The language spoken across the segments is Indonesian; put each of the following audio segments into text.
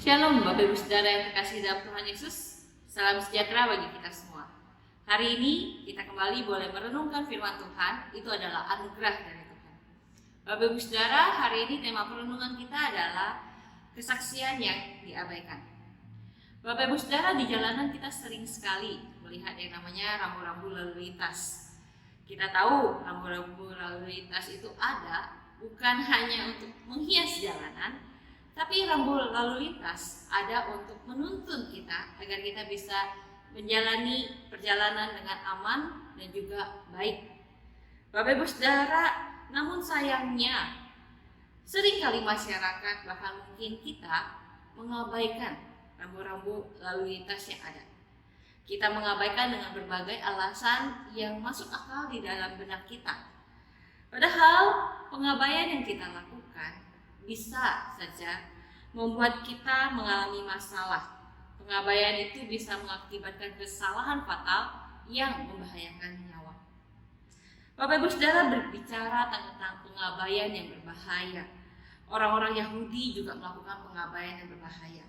Shalom Bapak Ibu Saudara yang terkasih dalam Tuhan Yesus. Salam sejahtera bagi kita semua. Hari ini kita kembali boleh merenungkan firman Tuhan. Itu adalah anugerah dari Tuhan. Bapak Ibu Saudara, hari ini tema perenungan kita adalah kesaksian yang diabaikan. Bapak Ibu Saudara, di jalanan kita sering sekali melihat yang namanya rambu-rambu lalu lintas. Kita tahu rambu-rambu lalu lintas itu ada bukan hanya untuk menghias jalanan, tapi rambu lalu lintas ada untuk menuntun kita agar kita bisa menjalani perjalanan dengan aman dan juga baik. Bapak Ibu Saudara, namun sayangnya seringkali masyarakat bahkan mungkin kita mengabaikan rambu-rambu lalu lintas yang ada. Kita mengabaikan dengan berbagai alasan yang masuk akal di dalam benak kita. Padahal pengabaian yang kita lakukan bisa saja membuat kita mengalami masalah. Pengabaian itu bisa mengakibatkan kesalahan fatal yang membahayakan nyawa. Bapak Ibu Saudara, berbicara tentang pengabaian yang berbahaya. Orang-orang Yahudi juga melakukan pengabaian yang berbahaya.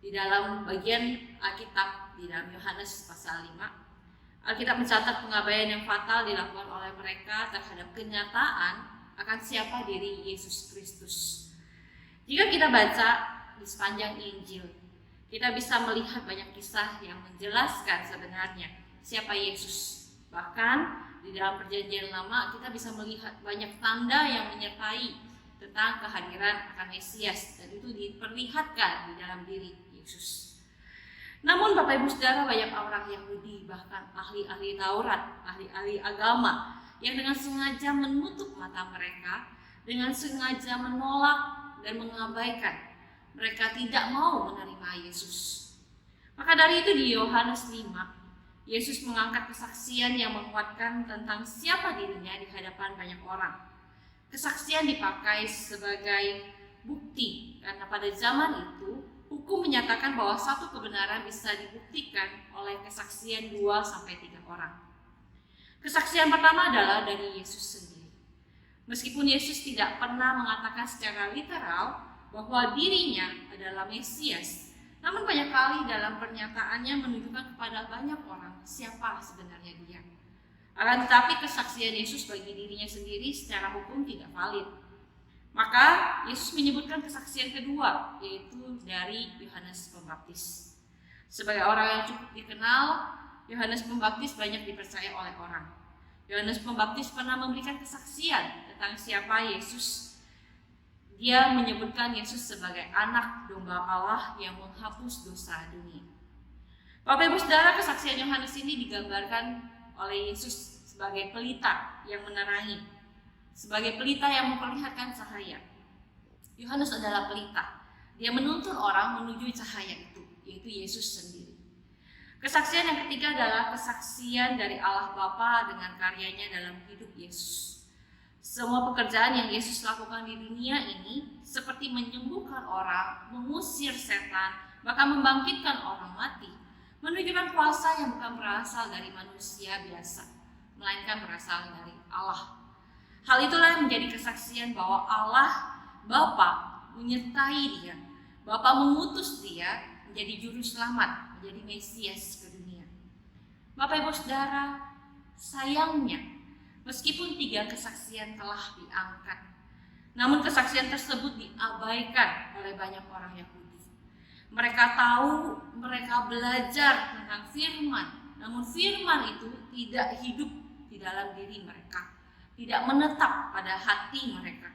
Di dalam bagian Alkitab, di dalam Yohanes pasal 5, Alkitab mencatat pengabaian yang fatal dilakukan oleh mereka terhadap kenyataan akan siapa diri Yesus Kristus. Jika kita baca di sepanjang Injil, kita bisa melihat banyak kisah yang menjelaskan sebenarnya siapa Yesus. Bahkan di dalam Perjanjian Lama kita bisa melihat banyak tanda yang menyertai tentang kehadiran akan Mesias, dan itu diperlihatkan di dalam diri Yesus. Namun Bapak Ibu Saudara, banyak orang Yahudi, bahkan ahli-ahli Taurat, ahli-ahli agama, yang dengan sengaja menutup mata mereka, dengan sengaja menolak dan mengabaikan. Mereka tidak mau menerima Yesus. Maka dari itu di Yohanes 5, Yesus mengangkat kesaksian yang menguatkan tentang siapa dirinya di hadapan banyak orang. Kesaksian dipakai sebagai bukti karena pada zaman itu hukum menyatakan bahwa satu kebenaran bisa dibuktikan oleh kesaksian 2-3 orang. Kesaksian pertama adalah dari Yesus sendiri. Meskipun Yesus tidak pernah mengatakan secara literal bahwa dirinya adalah Mesias, namun banyak kali dalam pernyataannya menunjukkan kepada banyak orang siapa sebenarnya dia. Akan tetapi kesaksian Yesus bagi dirinya sendiri secara hukum tidak valid. Maka Yesus menyebutkan kesaksian kedua, yaitu dari Yohanes Pembaptis. Sebagai orang yang cukup dikenal, Yohanes Pembaptis banyak dipercaya oleh orang. Yohanes Pembaptis pernah memberikan kesaksian tentang siapa Yesus. Dia menyebutkan Yesus sebagai anak domba Allah yang menghapus dosa dunia. Bapak Ibu Saudara, kesaksian Yohanes ini digambarkan oleh Yesus sebagai pelita yang menerangi, sebagai pelita yang memperlihatkan cahaya. Yohanes adalah pelita. Dia menuntun orang menuju cahaya itu, yaitu Yesus sendiri. Kesaksian yang ketiga adalah kesaksian dari Allah Bapa dengan karyanya dalam hidup Yesus. Semua pekerjaan yang Yesus lakukan di dunia ini seperti menyembuhkan orang, mengusir setan, bahkan membangkitkan orang mati, menunjukkan kuasa yang bukan berasal dari manusia biasa, melainkan berasal dari Allah. Hal itulah yang menjadi kesaksian bahwa Allah Bapa menyertai dia. Bapa mengutus dia menjadi juru selamat, menjadi Mesias ke dunia. Bapak Ibu Saudara, sayangnya meskipun 3 kesaksian telah diangkat, namun kesaksian tersebut diabaikan oleh banyak orang Yahudi. Mereka tahu, mereka belajar tentang firman, namun firman itu tidak hidup di dalam diri mereka, tidak menetap pada hati mereka,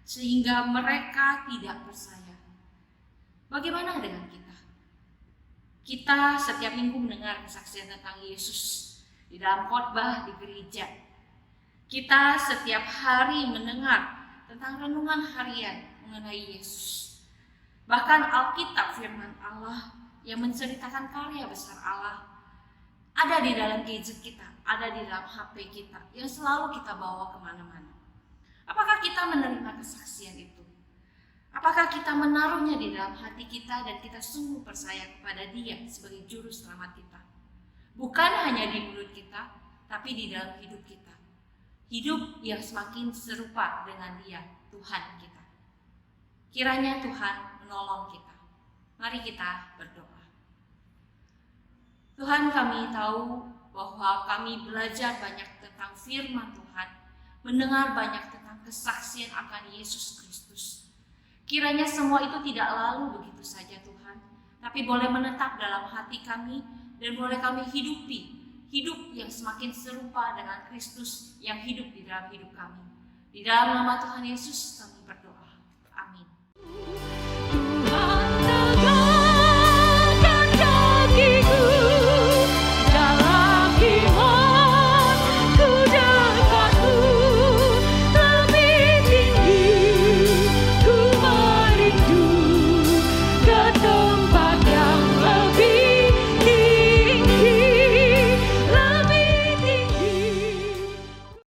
sehingga mereka tidak percaya. Bagaimana dengan kita? Kita setiap minggu mendengar kesaksian tentang Yesus di dalam khotbah di gereja. Kita setiap hari mendengar tentang renungan harian mengenai Yesus. Bahkan Alkitab firman Allah yang menceritakan karya besar Allah ada di dalam gadget kita, ada di dalam HP kita, yang selalu kita bawa kemana-mana. Apakah kita menerima kesaksian itu? Apakah kita menaruhnya di dalam hati kita dan kita sungguh percaya kepada Dia sebagai juru selamat kita? Bukan hanya di mulut kita, tapi di dalam hidup kita. Hidup yang semakin serupa dengan Dia, Tuhan kita. Kiranya Tuhan menolong kita. Mari kita berdoa. Tuhan, kami tahu bahwa kami belajar banyak tentang firman Tuhan, mendengar banyak tentang kesaksian akan Yesus Kristus. Kiranya semua itu tidak lalu begitu saja Tuhan, tapi boleh menetap dalam hati kami dan boleh kami hidup yang semakin serupa dengan Kristus yang hidup di dalam hidup kami. Di dalam nama Tuhan Yesus kami berdoa.